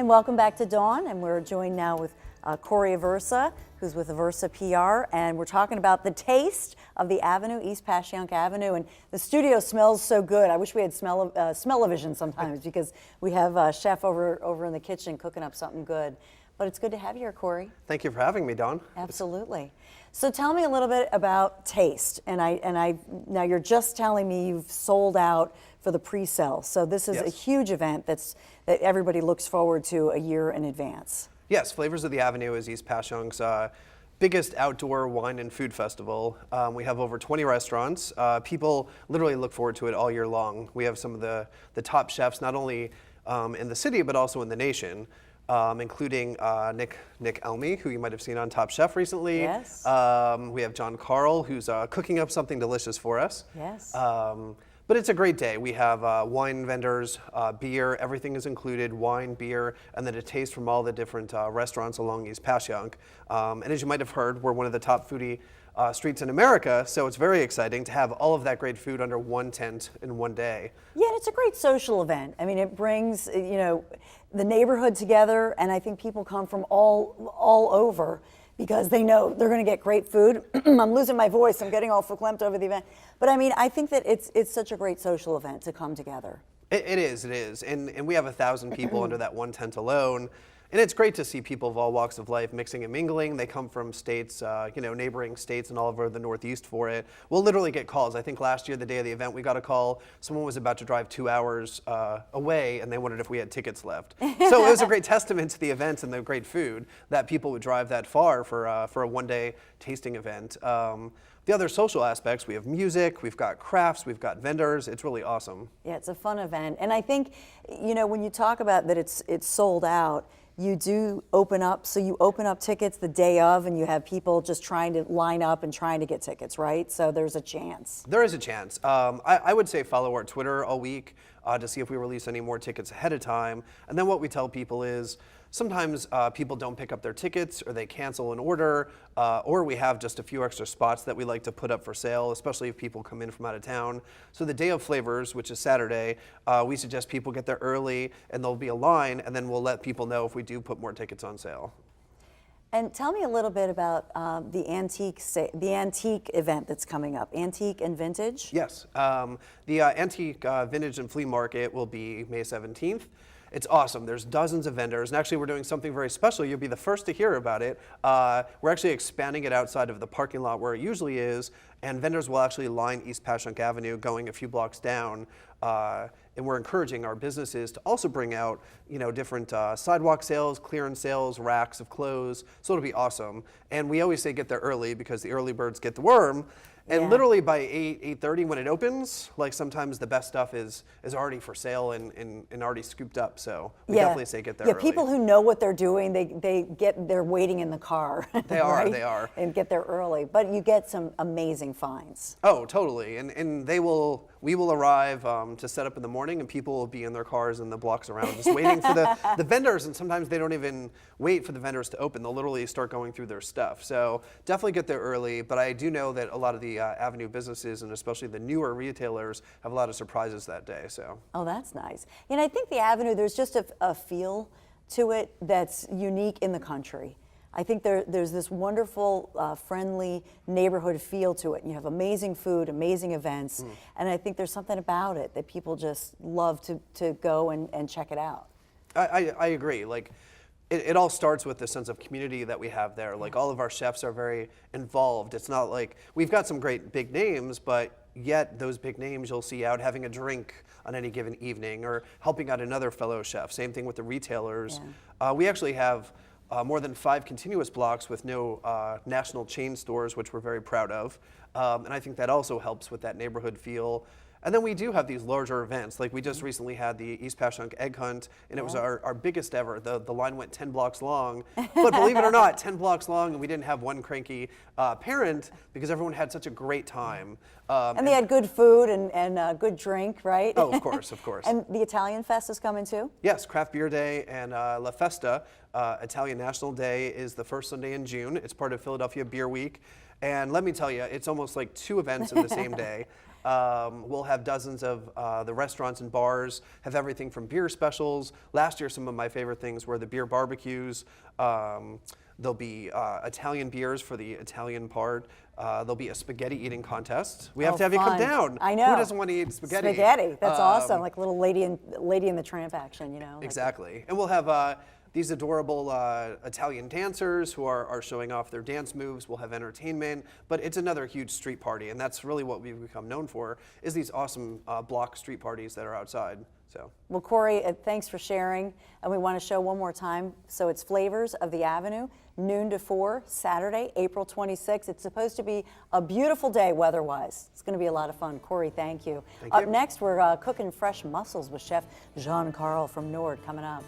And welcome back to Dawn, and we're joined now with Corey Aversa, who's with Aversa PR, and we're talking about the taste of the Avenue, East Passyunk Avenue, and the studio smells so good. I wish we had smell-o-vision sometimes because we have a chef over in the kitchen cooking up something good. But it's good to have you here, Corey. Thank you for having me, Dawn. Absolutely. So tell me a little bit about taste, and now you're just telling me you've sold out for the pre-sale. So this is a huge event that everybody looks forward to a year in advance. Yes, Flavors of the Avenue is East Passyunk's biggest outdoor wine and food festival. We have over 20 restaurants. People literally look forward to it all year long. We have some of the top chefs, not only in the city, but also in the nation. Including Nick Elmy, who you might have seen on Top Chef recently. Yes. We have John Carl, who's cooking up something delicious for us. Yes. But it's a great day. We have wine vendors, beer, everything is included, wine, beer, and then a taste from all the different restaurants along East Passyunk. And as you might have heard, we're one of the top foodie streets in America, so it's very exciting to have all of that great food under one tent in one day. Yeah, and it's a great social event. I mean, it brings, the neighborhood together, and I think people come from all over because they know they're going to get great food. I'm losing my voice. I'm getting all verklempt over the event. But I mean, I think that it's such a great social event to come together. It is. And we have 1,000 people under that one tent alone. And it's great to see people of all walks of life mixing and mingling. They come from states, neighboring states and all over the Northeast for it. We'll literally get calls. I think last year, the day of the event, we got a call. Someone was about to drive 2 hours away, and they wondered if we had tickets left. So it was a great testament to the event and the great food that people would drive that far for a one-day tasting event. The other social aspects, we have music, we've got crafts, we've got vendors. It's really awesome. Yeah, it's a fun event. And I think, when you talk about that it's sold out, you do open up, so you open up tickets the day of, and you have people just trying to line up and trying to get tickets, right? So there's a chance. There is a chance. I would say follow our Twitter all week to see if we release any more tickets ahead of time. And then what we tell people is, sometimes people don't pick up their tickets or they cancel an order, or we have just a few extra spots that we like to put up for sale, especially if people come in from out of town. So the day of Flavors, which is Saturday, we suggest people get there early and there'll be a line, and then we'll let people know if we do put more tickets on sale. And tell me a little bit about the antique event that's coming up, Antique and Vintage. Yes, the Antique Vintage and Flea Market will be May 17th. It's awesome. There's dozens of vendors, and actually we're doing something very special. You'll be the first to hear about it. We're actually expanding it outside of the parking lot where it usually is, and vendors will actually line East Passyunk Avenue going a few blocks down. And we're encouraging our businesses to also bring out, different sidewalk sales, clearance sales, racks of clothes. So it'll be awesome. And we always say get there early because the early birds get the worm. And literally by 8:30 when it opens, like sometimes the best stuff is already for sale and already scooped up. So we definitely say get there early. People who know what they're doing, they're waiting in the car. They are, right? they are. And get there early. But you get some amazing finds. Oh, totally. And we will arrive to set up in the morning, and people will be in their cars and the blocks around just waiting for the vendors, and sometimes they don't even wait for the vendors to open. They'll literally start going through their stuff. So definitely get there early, but I do know that a lot of the Avenue businesses, and especially the newer retailers, have a lot of surprises that day. So. Oh, that's nice. And I think the Avenue, there's just a feel to it that's unique in the country. I think there's this wonderful, friendly neighborhood feel to it. You have amazing food, amazing events, and I think there's something about it that people just love to go and check it out. I agree. Like, it all starts with the sense of community that we have there. Like, all of our chefs are very involved. It's not like, we've got some great big names, but yet those big names you'll see out having a drink on any given evening or helping out another fellow chef. Same thing with the retailers. Yeah. We actually have more than 5 continuous blocks with no national chain stores, which we're very proud of. And I think that also helps with that neighborhood feel. And then we do have these larger events. Like we just recently had the East Passyunk Egg Hunt, and it was our biggest ever. The line went 10 blocks long, but believe it or not, 10 blocks long, and we didn't have one cranky parent because everyone had such a great time. And they had good food and good drink, right? Oh, of course, of course. And the Italian Fest is coming too? Yes, Craft Beer Day and La Festa, Italian National Day, is the first Sunday in June. It's part of Philadelphia Beer Week. And let me tell you, it's almost like 2 events in the same day. We'll have dozens of the restaurants and bars have everything from beer specials. Last year, some of my favorite things were the beer barbecues. There'll be Italian beers for the Italian part. There'll be a spaghetti eating contest. We have to have you come fun. down. I know. Who doesn't want to eat spaghetti? Spaghetti. That's awesome. Like little Lady in the Tramp action, you know. like- Exactly. And we'll have these adorable Italian dancers who are showing off their dance moves. We'll have entertainment, but it's another huge street party, and that's really what we've become known for, is these awesome block street parties that are outside. So. Well, Corey, thanks for sharing. And we want to show one more time. So it's Flavors of the Avenue, noon to 4, Saturday, April 26th. It's supposed to be a beautiful day weather-wise. It's going to be a lot of fun. Corey, thank you. Thank Up you. next, we're cooking fresh mussels with Chef Jean Carl from Nord coming up.